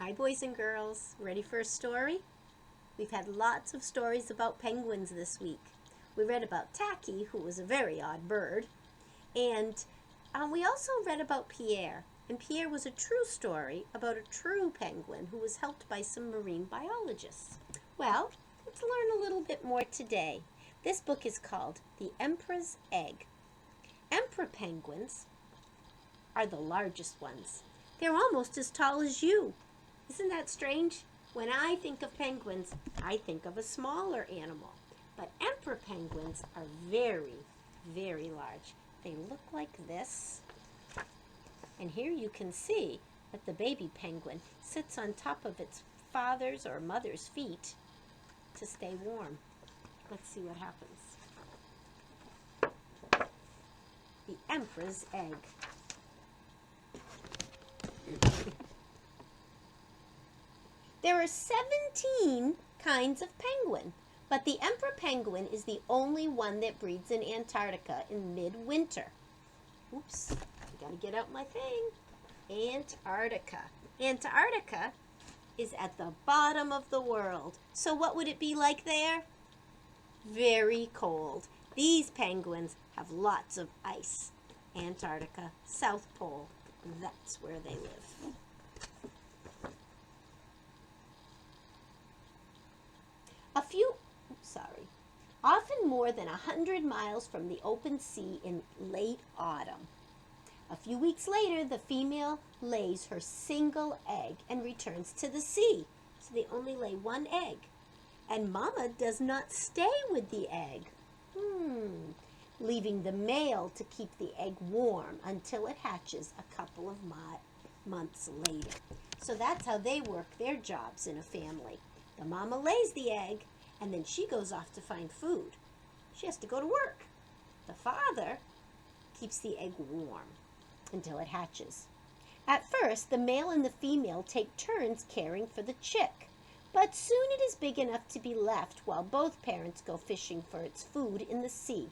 Hi, boys and girls. Ready for a story? We've had lots of stories about penguins this week. We read about Tacky, who was a very odd bird, and we also read about Pierre. And Pierre was a true story about a true penguin who was helped by some marine biologists. Well, let's learn a little bit more today. This book is called The Emperor's Egg. Emperor penguins are the largest ones. They're almost as tall as you. Isn't that strange? When I think of penguins, I think of a smaller animal. But emperor penguins are very, very large. They look like this. And here you can see that the baby penguin sits on top of its father's or mother's feet to stay warm. Let's see what happens. The emperor's egg. There are 17 kinds of penguin, but the emperor penguin is the only one that breeds in Antarctica in midwinter. Oops, I gotta get out my thing. Antarctica. Antarctica is at the bottom of the world. So what would it be like there? Very cold. These penguins have lots of ice. Antarctica, South Pole, that's where they live. Often more than 100 miles from the open sea in late autumn. A few weeks later, the female lays her single egg and returns to the sea. So they only lay one egg. And mama does not stay with the egg. Leaving the male to keep the egg warm until it hatches a couple of months later. So that's how they work their jobs in a family. The mama lays the egg, and then she goes off to find food. She has to go to work. The father keeps the egg warm until it hatches. At first, the male and the female take turns caring for the chick, but soon it is big enough to be left while both parents go fishing for its food in the sea.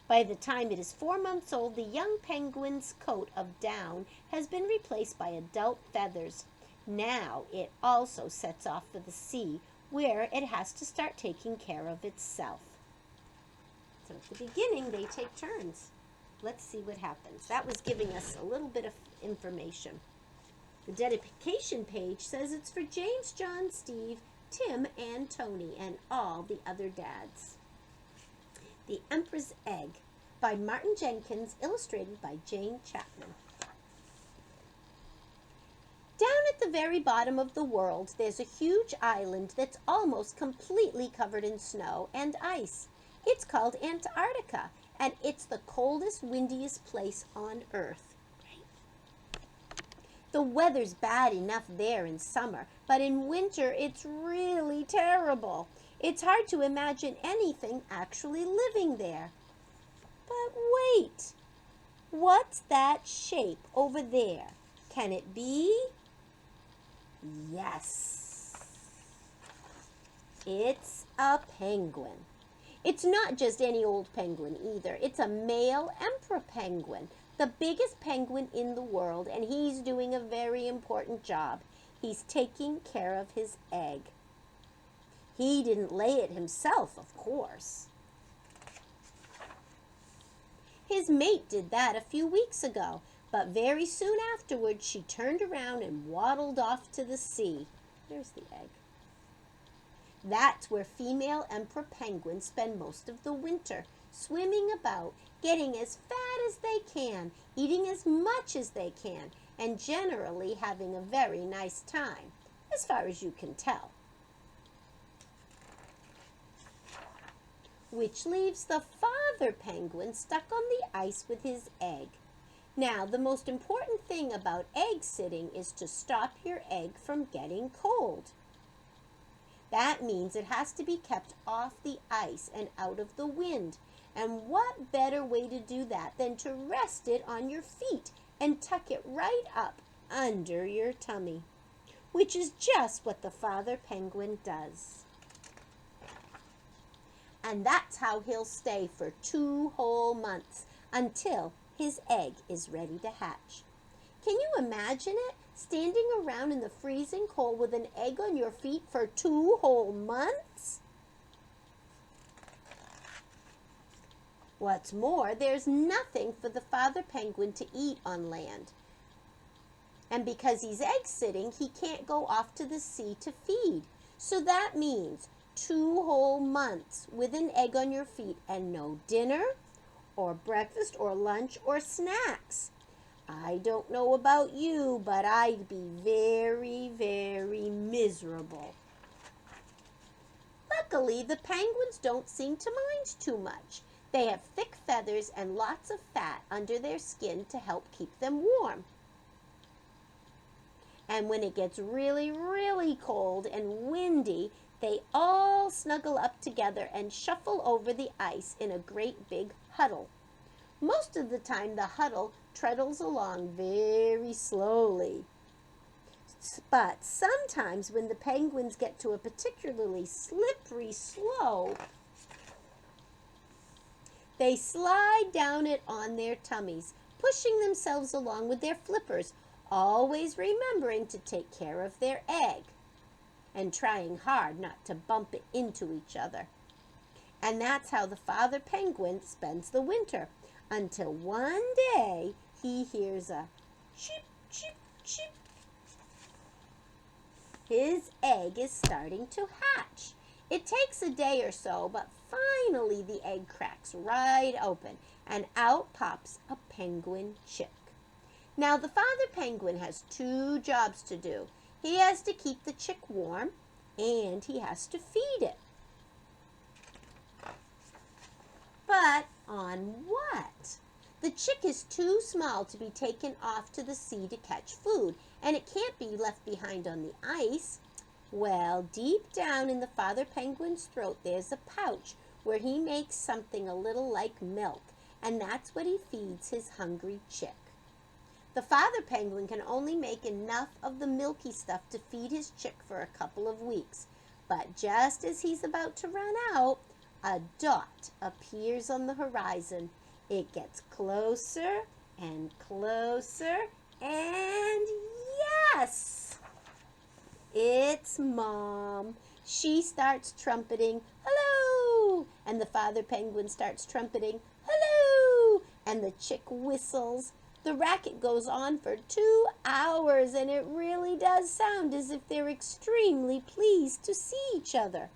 By the time it is 4 months old, the young penguin's coat of down has been replaced by adult feathers. Now it also sets off for the sea, where it has to start taking care of itself. So at the beginning, they take turns. Let's see what happens. That was giving us a little bit of information. The dedication page says it's for James, John, Steve, Tim, and Tony, and all the other dads. The Emperor's Egg by Martin Jenkins, illustrated by Jane Chapman. Down at the very bottom of the world, there's a huge island that's almost completely covered in snow and ice. It's called Antarctica, and it's the coldest, windiest place on Earth. The weather's bad enough there in summer, but in winter it's really terrible. It's hard to imagine anything actually living there. But wait, what's that shape over there? Can it be? Yes, it's a penguin. It's not just any old penguin either. It's a male emperor penguin, the biggest penguin in the world, and he's doing a very important job. He's taking care of his egg. He didn't lay it himself, of course. His mate did that a few weeks ago. But very soon afterwards, she turned around and waddled off to the sea. There's the egg. That's where female emperor penguins spend most of the winter, swimming about, getting as fat as they can, eating as much as they can, and generally having a very nice time, as far as you can tell. Which leaves the father penguin stuck on the ice with his egg. Now, the most important thing about egg sitting is to stop your egg from getting cold. That means it has to be kept off the ice and out of the wind. And what better way to do that than to rest it on your feet and tuck it right up under your tummy, which is just what the father penguin does. And that's how he'll stay for 2 whole months until his egg is ready to hatch. Can you imagine it? Standing around in the freezing cold with an egg on your feet for 2 whole months? What's more, there's nothing for the father penguin to eat on land. And because he's egg sitting, he can't go off to the sea to feed. So that means 2 whole months with an egg on your feet and no dinner or breakfast or lunch or snacks. I don't know about you, but I'd be very, very miserable. Luckily, the penguins don't seem to mind too much. They have thick feathers and lots of fat under their skin to help keep them warm. And when it gets really, really cold and windy, they all snuggle up together and shuffle over the ice in a great big huddle. Most of the time, the huddle treadles along very slowly. But sometimes when the penguins get to a particularly slippery slope, they slide down it on their tummies, pushing themselves along with their flippers, always remembering to take care of their egg and trying hard not to bump it into each other. And that's how the father penguin spends the winter, until one day he hears a cheep, cheep, cheep. His egg is starting to hatch. It takes a day or so, but finally the egg cracks right open, and out pops a penguin chick. Now the father penguin has 2 jobs to do. He has to keep the chick warm, and he has to feed it. But on what? The chick is too small to be taken off to the sea to catch food, and it can't be left behind on the ice. Well, deep down in the father penguin's throat, there's a pouch where he makes something a little like milk, and that's what he feeds his hungry chick. The father penguin can only make enough of the milky stuff to feed his chick for a couple of weeks, but just as he's about to run out, a dot appears on the horizon. It gets closer and closer, and yes! It's Mom. She starts trumpeting, hello! And the father penguin starts trumpeting, hello! And the chick whistles. The racket goes on for 2 hours, and it really does sound as if they're extremely pleased to see each other.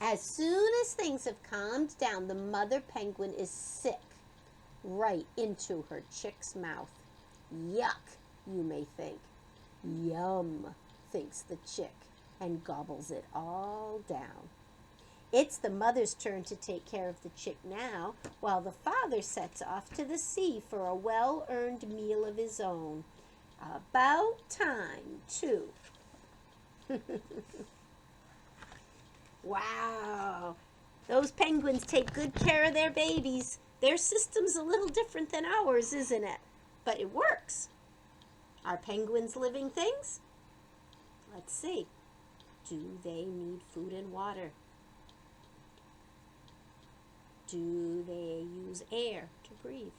As soon as things have calmed down, the mother penguin is sick right into her chick's mouth. Yuck, you may think. Yum, thinks the chick, and gobbles it all down. It's the mother's turn to take care of the chick now, while the father sets off to the sea for a well-earned meal of his own. About time, too. Wow, those penguins take good care of their babies. Their system's a little different than ours, isn't it? But it works. Are penguins living things? Let's see. Do they need food and water? Do they use air to breathe?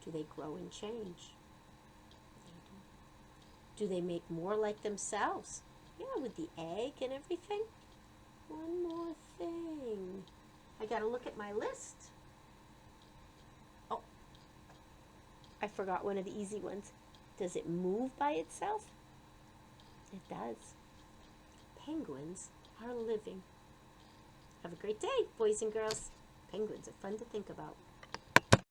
Do they grow and change? Do they make more like themselves? Yeah, with the egg and everything. One more thing. I gotta look at my list. Oh, I forgot one of the easy ones. Does it move by itself? It does. Penguins are living. Have a great day, boys and girls. Penguins are fun to think about.